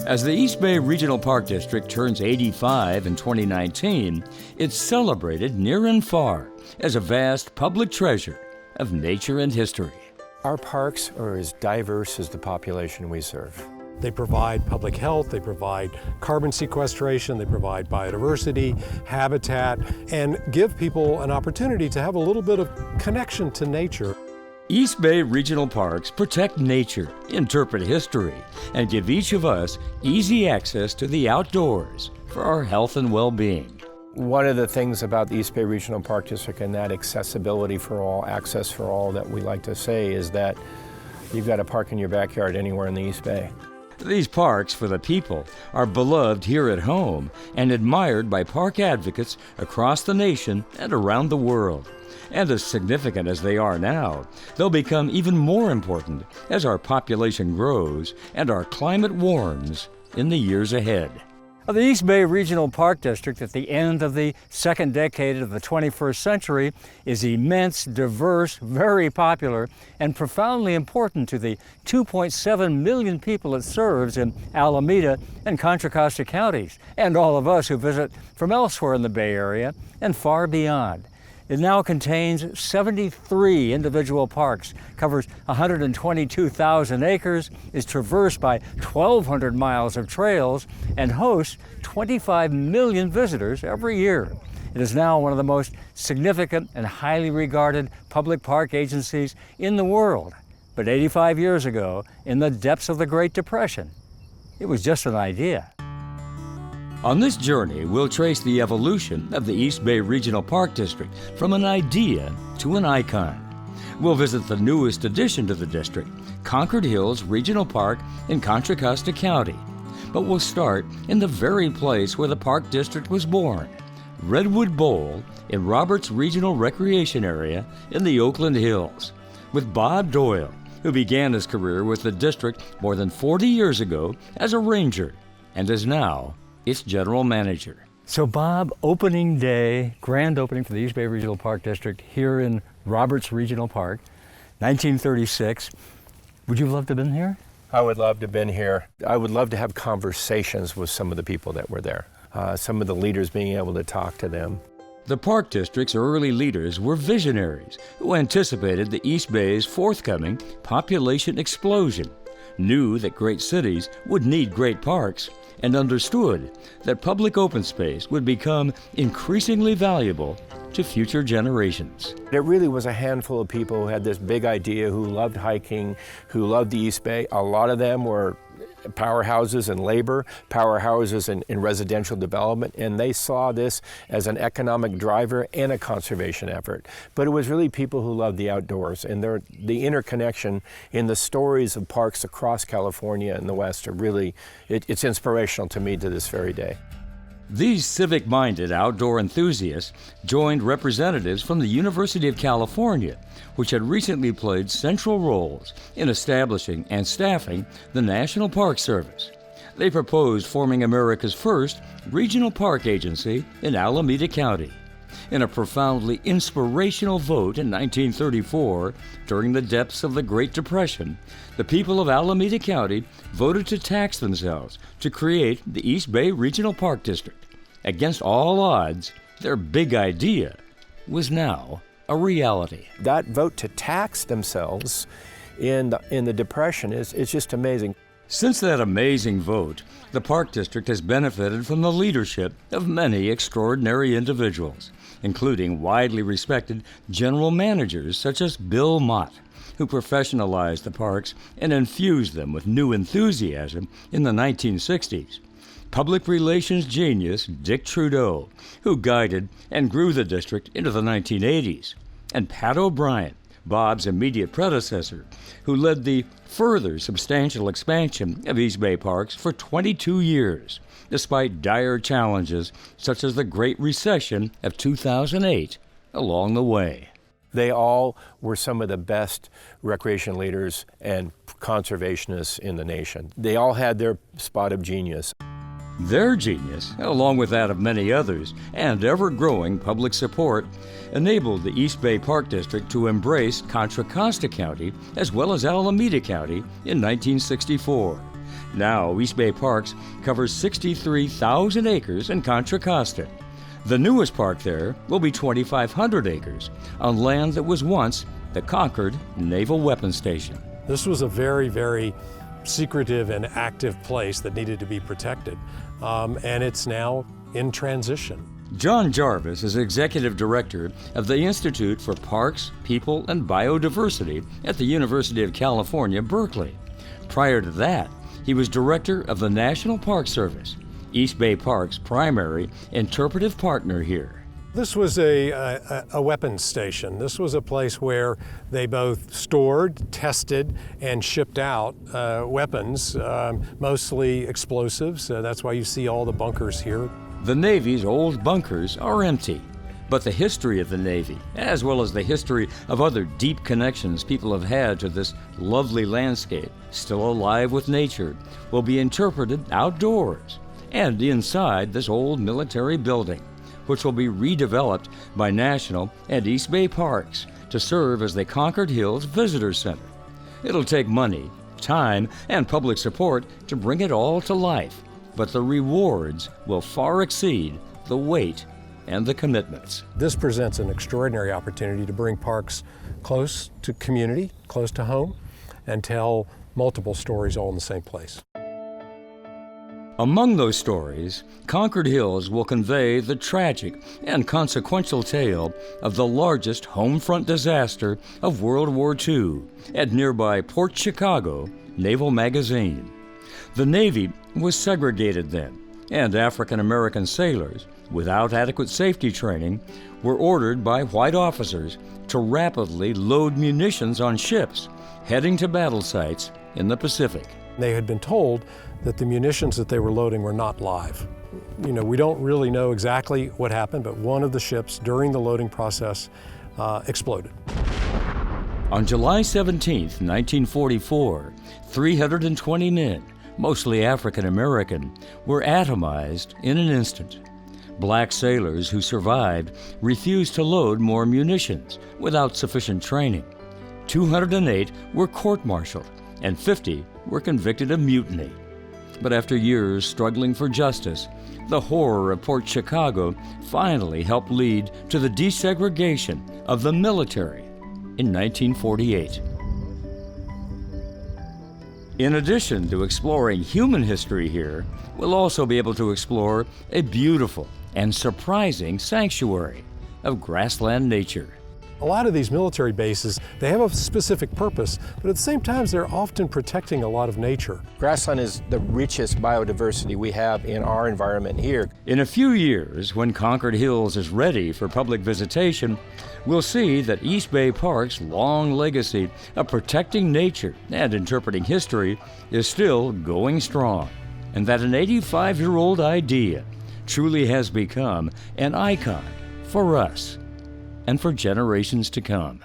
As the East Bay Regional Park District turns 85 in 2019, it's celebrated near and far as a vast public treasure of nature and history. Our parks are as diverse as the population we serve. They provide public health, they provide carbon sequestration, they provide biodiversity, habitat, and give people an opportunity to have a little bit of connection to nature. East Bay Regional Parks protect nature, interpret history, and give each of us easy access to the outdoors for our health and well-being. One of the things about the East Bay Regional Park District and that accessibility for all, access for all that we like to say is that you've got a park in your backyard anywhere in the East Bay. These parks for the people are beloved here at home and admired by park advocates across the nation and around the world. And as significant as they are now, they'll become even more important as our population grows and our climate warms in the years ahead. The East Bay Regional Park District at the end of the second decade of the 21st century is immense, diverse, very popular, and profoundly important to the 2.7 million people it serves in Alameda and Contra Costa counties, and all of us who visit from elsewhere in the Bay Area and far beyond. It now contains 73 individual parks, covers 122,000 acres, is traversed by 1,200 miles of trails, and hosts 25 million visitors every year. It is now one of the most significant and highly regarded public park agencies in the world. But 85 years ago, in the depths of the Great Depression, it was just an idea. On this journey, we'll trace the evolution of the East Bay Regional Park District from an idea to an icon. We'll visit the newest addition to the district, Concord Hills Regional Park in Contra Costa County. But we'll start in the very place where the Park District was born, Redwood Bowl in Roberts Regional Recreation Area in the Oakland Hills, with Bob Doyle, who began his career with the district more than 40 years ago as a ranger and is now its general manager. So Bob, opening day, grand opening for the East Bay Regional Park District here in Roberts Regional Park, 1936. Would you love to have been here? I would love to have been here. I would love to have conversations with some of the people that were there, some of the leaders, being able to talk to them. The Park District's early leaders were visionaries who anticipated the East Bay's forthcoming population explosion, knew that great cities would need great parks, and understood that public open space would become increasingly valuable to future generations. It really was a handful of people who had this big idea, who loved hiking, who loved the East Bay. A lot of them were powerhouses in labor, powerhouses in residential development, and they saw this as an economic driver and a conservation effort. But it was really people who loved the outdoors, and the interconnection in the stories of parks across California and the West are really, it's inspirational to me to this very day. These civic-minded outdoor enthusiasts joined representatives from the University of California, which had recently played central roles in establishing and staffing the National Park Service. They proposed forming America's first regional park agency in Alameda County. In a profoundly inspirational vote in 1934, during the depths of the Great Depression, the people of Alameda County voted to tax themselves to create the East Bay Regional Park District. Against all odds, their big idea was now a reality. That vote to tax themselves in the Depression is just amazing. Since that amazing vote, the Park District has benefited from the leadership of many extraordinary individuals, including widely respected general managers such as Bill Mott, who professionalized the parks and infused them with new enthusiasm in the 1960s. Public relations genius Dick Trudeau, who guided and grew the district into the 1980s. And Pat O'Brien, Bob's immediate predecessor, who led the further substantial expansion of East Bay parks for 22 years, despite dire challenges such as the Great Recession of 2008 along the way. They all were some of the best recreation leaders and conservationists in the nation. They all had their spot of genius. Their genius, along with that of many others, and ever-growing public support, enabled the East Bay Park District to embrace Contra Costa County as well as Alameda County in 1964. Now, East Bay Parks covers 63,000 acres in Contra Costa. The newest park there will be 2,500 acres on land that was once the Concord Naval Weapons Station. This was a very, very secretive and active place that needed to be protected, and it's now in transition. John Jarvis is Executive Director of the Institute for Parks, People, and Biodiversity at the University of California, Berkeley. Prior to that, he was Director of the National Park Service, East Bay Park's primary interpretive partner here. This was a weapons station. This was a place where they both stored, tested, and shipped out weapons, mostly explosives. That's why you see all the bunkers here. The Navy's old bunkers are empty, but the history of the Navy, as well as the history of other deep connections people have had to this lovely landscape, still alive with nature, will be interpreted outdoors and inside this old military building, which will be redeveloped by National and East Bay Parks to serve as the Concord Hills Visitor Center. It'll take money, time, and public support to bring it all to life, but the rewards will far exceed the wait and the commitments. This presents an extraordinary opportunity to bring parks close to community, close to home, and tell multiple stories all in the same place. Among those stories, Concord Hills will convey the tragic and consequential tale of the largest home front disaster of World War II at nearby Port Chicago Naval Magazine. The Navy was segregated then, and African American sailors, without adequate safety training, were ordered by white officers to rapidly load munitions on ships heading to battle sites in the Pacific. They had been told that the munitions that they were loading were not live. We don't really know exactly what happened, but one of the ships during the loading process exploded. On July 17, 1944, 320 men, mostly African American, were atomized in an instant. Black sailors who survived refused to load more munitions without sufficient training. 208 were court-martialed, and 50 were convicted of mutiny. But after years struggling for justice, the horror of Port Chicago finally helped lead to the desegregation of the military in 1948. In addition to exploring human history here, we'll also be able to explore a beautiful and surprising sanctuary of grassland nature. A lot of these military bases, they have a specific purpose, but at the same time, they're often protecting a lot of nature. Grassland is the richest biodiversity we have in our environment here. In a few years, when Concord Hills is ready for public visitation, we'll see that East Bay Park's long legacy of protecting nature and interpreting history is still going strong, and that an 85-year-old idea truly has become an icon for us and for generations to come.